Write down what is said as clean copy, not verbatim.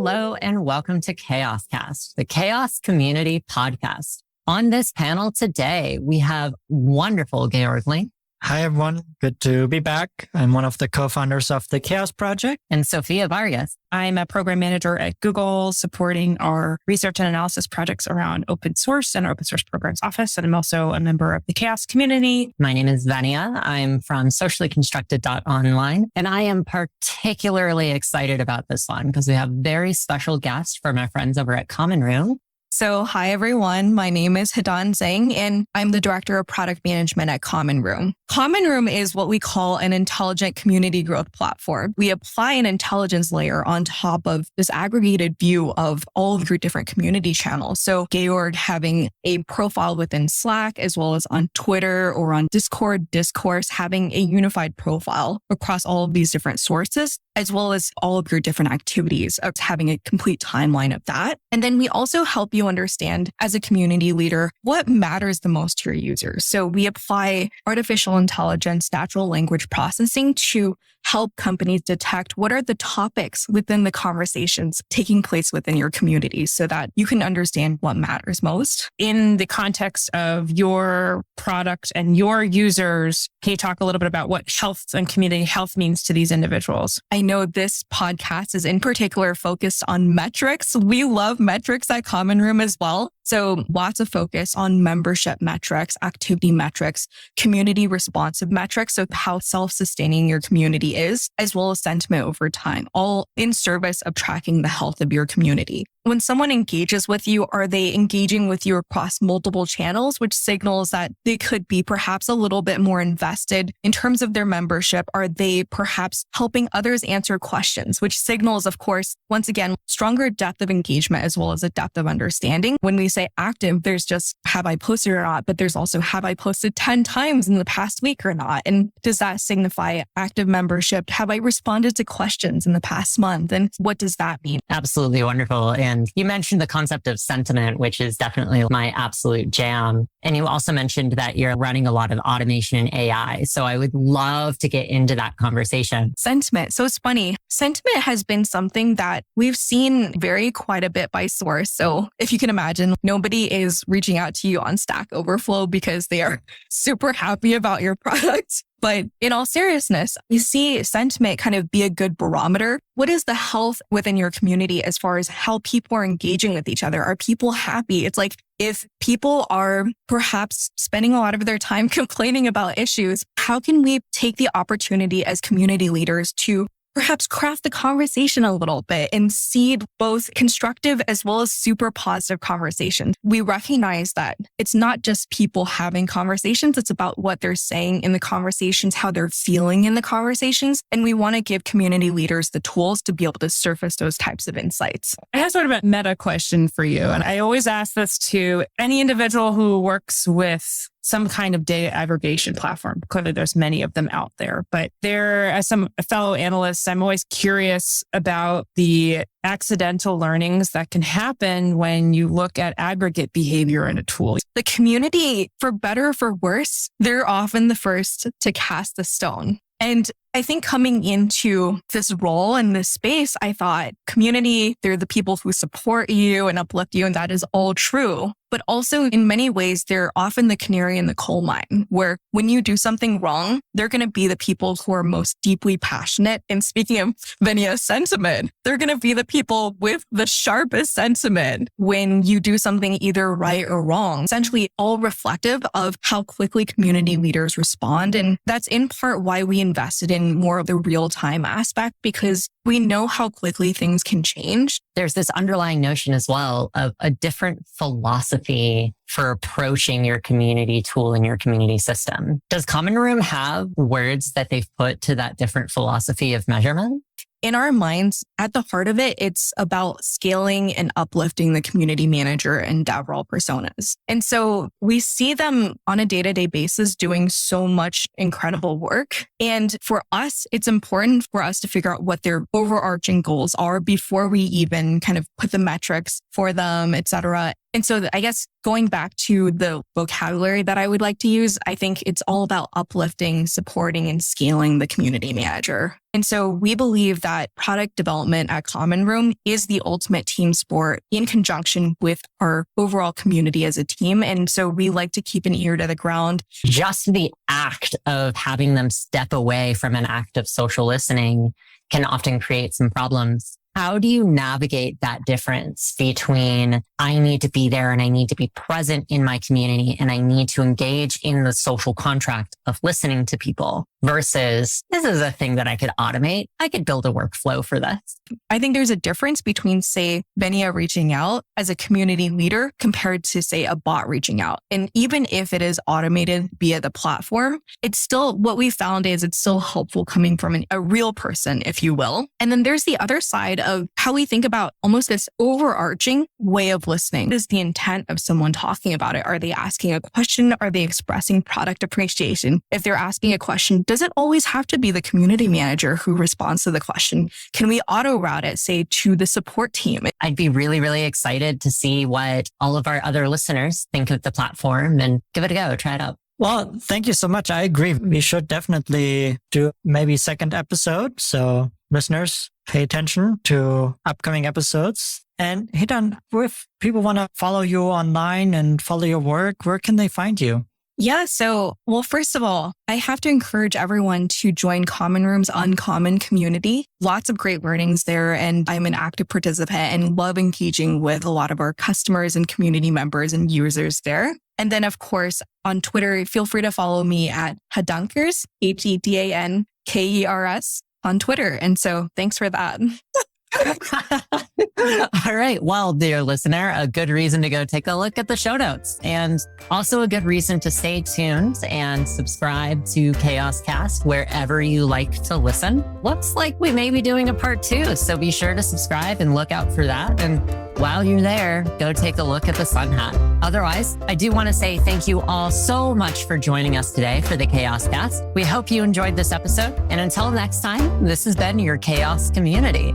Hello and welcome to CHAOSScast, the Chaos Community Podcast. On this panel today, we have wonderful Georg Link. Hi, everyone. Good to be back. I'm one of the co-founders of the Chaos Project. And Sophia Vargas. I'm a program manager at Google supporting our research and analysis projects around open source and our open source programs office. And I'm also a member of the Chaos community. My name is Vania. I'm from sociallyconstructed.online. And I am particularly excited about this one because we have very special guests from our friends over at Common Room. So hi, everyone. My name is Hedan Zeng, and I'm the Director of Product Management at Common Room. Common Room is what we call an intelligent community growth platform. We apply an intelligence layer on top of this aggregated view of all of your different community channels. So Georg having a profile within Slack, as well as on Twitter or on Discord, Discourse, having a unified profile across all of these different sources, as well as all of your different activities, of having a complete timeline of that. And then we also help you understand as a community leader what matters the most to your users. So we apply artificial intelligence, natural language processing to help companies detect what are the topics within the conversations taking place within your community so that you can understand what matters most. In the context of your product and your users, can you talk a little bit about what health and community health means to these individuals? I know this podcast is in particular focused on metrics. We love metrics at Common Room as well. So lots of focus on membership metrics, activity metrics, community responsive metrics. So how self-sustaining your community is, as well as sentiment over time, all in service of tracking the health of your community. When someone engages with you, are they engaging with you across multiple channels, which signals that they could be perhaps a little bit more invested in terms of their membership? Are they perhaps helping others answer questions, which signals, of course, once again, stronger depth of engagement as well as a depth of understanding. When we say active, there's just have I posted or not, but there's also have I posted 10 times in the past week or not? And does that signify active membership? Have I responded to questions in the past month? And what does that mean? Absolutely wonderful. And you mentioned the concept of sentiment, which is definitely my absolute jam. And you also mentioned that you're running a lot of automation and AI. So I would love to get into that conversation. Sentiment. So it's funny. Sentiment has been something that we've seen vary quite a bit by source. So if you can imagine, nobody is reaching out to you on Stack Overflow because they are super happy about your product. But in all seriousness, you see sentiment kind of be a good barometer. What is the health within your community as far as how people are engaging with each other? Are people happy? It's like if people are perhaps spending a lot of their time complaining about issues, how can we take the opportunity as community leaders to perhaps craft the conversation a little bit and seed both constructive as well as super positive conversations? We recognize that it's not just people having conversations. It's about what they're saying in the conversations, how they're feeling in the conversations. And we want to give community leaders the tools to be able to surface those types of insights. I have sort of a meta question for you. And I always ask this to any individual who works with some kind of data aggregation platform. Clearly, there's many of them out there, but as some fellow analysts, I'm always curious about the accidental learnings that can happen when you look at aggregate behavior in a tool. The community, for better or for worse, they're often the first to cast the stone. And I think coming into this role in this space, I thought community, they're the people who support you and uplift you. And that is all true. But also in many ways, they're often the canary in the coal mine, where when you do something wrong, they're going to be the people who are most deeply passionate. And speaking of Vania's sentiment, they're going to be the people with the sharpest sentiment when you do something either right or wrong, essentially all reflective of how quickly community leaders respond. And that's in part why we invested in more of the real-time aspect, because we know how quickly things can change. There's this underlying notion as well of a different philosophy for approaching your community tool and your community system. Does Common Room have words that they've put to that different philosophy of measurement? In our minds, at the heart of it, it's about scaling and uplifting the community manager and DevRel personas. And so we see them on a day-to-day basis doing so much incredible work. And for us, it's important for us to figure out what their overarching goals are before we even kind of put the metrics for them, et cetera. And so I guess going back to the vocabulary that I would like to use, I think it's all about uplifting, supporting, and scaling the community manager. And so we believe that product development at Common Room is the ultimate team sport in conjunction with our overall community as a team. And so we like to keep an ear to the ground. Just the act of having them step away from an act of social listening can often create some problems. How do you navigate that difference between I need to be there and I need to be present in my community and I need to engage in the social contract of listening to people versus this is a thing that I could automate. I could build a workflow for this. I think there's a difference between, say, Venia reaching out as a community leader compared to, say, a bot reaching out. And even if it is automated via the platform, it's still what we found is it's still helpful coming from a real person, if you will. And then there's the other side of how we think about almost this overarching way of listening. What is the intent of someone talking about it? Are they asking a question? Are they expressing product appreciation? If they're asking a question, does it always have to be the community manager who responds to the question? Can we auto route it, say, to the support team? I'd be really, really excited to see what all of our other listeners think of the platform and give it a go. Try it out. Well, thank you so much. I agree. We should definitely do maybe second episode. So listeners, pay attention to upcoming episodes. And Hedan, if people want to follow you online and follow your work, where can they find you? Yeah. So, well, first of all, I have to encourage everyone to join Common Room's Uncommon community. Lots of great learnings there. And I'm an active participant and love engaging with a lot of our customers and community members and users there. And then, of course, on Twitter, feel free to follow me at Hedankers, HEDANKERS on Twitter. And so thanks for that. All right. Well, dear listener, a good reason to go take a look at the show notes and also a good reason to stay tuned and subscribe to CHAOSScast wherever you like to listen. Looks like we may be doing a part 2, so be sure to subscribe and look out for that. And while you're there, go take a look at the sun hat. Otherwise, I do want to say thank you all so much for joining us today for the CHAOSScast. We hope you enjoyed this episode. And until next time, this has been your CHAOSS community.